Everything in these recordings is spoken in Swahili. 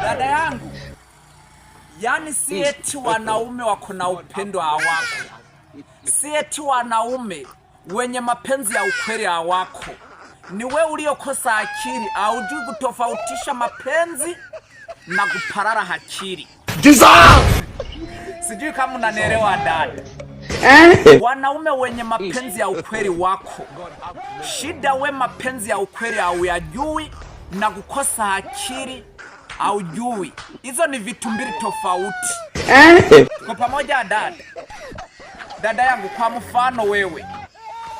Dada yangu, yani si eti wanaume wako na upendo hawako, si eti wanaume wenye mapenzi ya ukweli hawako. Ni wewe uliokosa akili, haujui kutofautisha mapenzi na kuparara akili. Sijui kama unanielewa dada. Wanaume wenye mapenzi ya ukweli wako. Shida we mapenzi ya ukweli hauyajui na kukosa akili haujui. Hizo ni vitu mbili tofauti. Kwa pamoja dada. Dada yangu, kwa mfano wewe,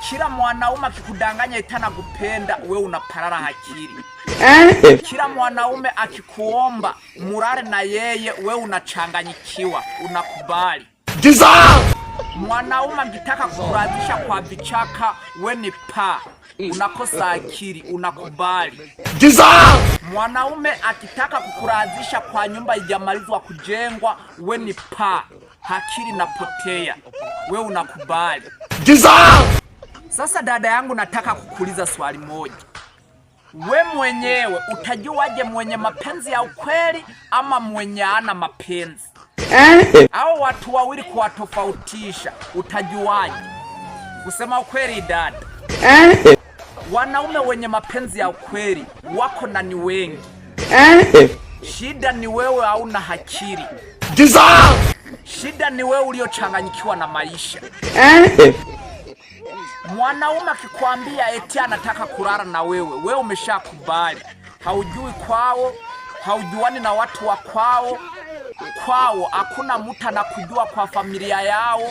kila mwanaume akikudanganya itana kupenda, wewe unaparara akili. Kila mwanaume akikuomba murare na yeye, wewe unachanganyikiwa, unakubali. Mwanaume akitaka kukuradhisha kwa vichaka, we ni pa, unakosa akili, unakubali. Mwanaume akitaka kukuradhisha kwa nyumba ijamalizwa kujengwa, we ni pa, akili napotea, we unakubali. Sasa dada yangu, nataka kukuuliza swali moja. We mwenyewe utajuaje mwenye mapenzi ya ukweli ama mwenye ana mapenzi? Hao watu wawili kuwatofautisha utajuaje? Kusema ukweli dada, wanaume wenye mapenzi ya ukweli wako na ni wengi. Shida ni wewe hauna akili. Shida ni wewe uliochanganyikiwa na maisha. Mwanaume akikwambia eti anataka kulala na wewe, wewe umeshakubali. Haujui kwao, haujuani na watu wa kwao. Kwao hakuna mtu anakujua kwa familia yao.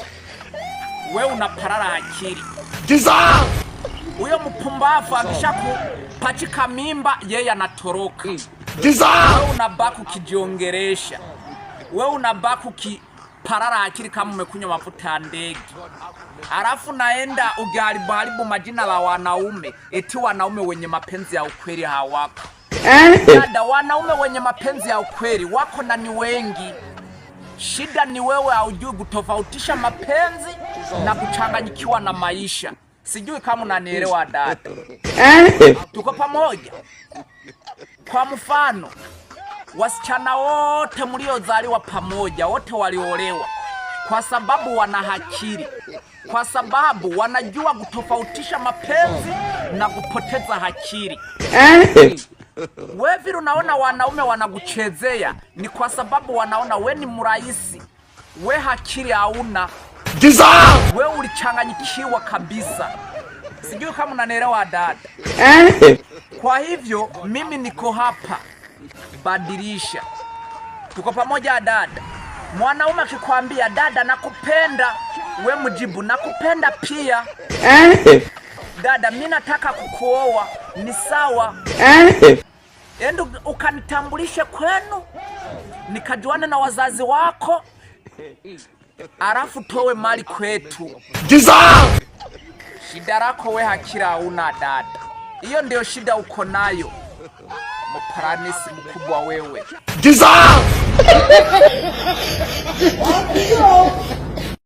Wewe unaparara akili. Huyo mpumbavu akishakupachika mimba, yeye anatoroka. Wewe unabaki ukijiongeresha. Wewe unabaki ukiparara akili kama umekunywa mafuta ya ndege. Alafu naenda ugaribu majina la wanaume, eti wanaume wenye mapenzi ya ukweli hawako. Dada, wanaume wenye mapenzi ya ukweli wako na ni wengi. Shida ni wewe haujui kutofautisha mapenzi na kuchanganyikiwa na maisha. Sijui kama unanielewa dada. Tuko pamoja? Kwa mfano, wasichana wote mliozaliwa pamoja, wote waliolewa kwa sababu wana akili, kwa sababu wanajua kutofautisha mapenzi na kupoteza akili. Wewe vile unaona wanaume wanakuchezea, ni kwa sababu wanaona we ni mrahisi, we akili hauna, we ulichanganyikiwa kabisa. Sijui kama unanielewa dada. Kwa hivyo mimi niko hapa, badilisha. Tuko pamoja dada. Mwanaume akikwambia dada nakupenda, we mjibu nakupenda pia. Dada, mimi nataka kukuoa, ni sawa. Endo ukanitambulishe kwenu, nikajuane na wazazi wako, alafu towe mali kwetu. Shida lako we hakira hauna dada. Hiyo ndio shida uko nayo. Mparanisi mkubwa wewe.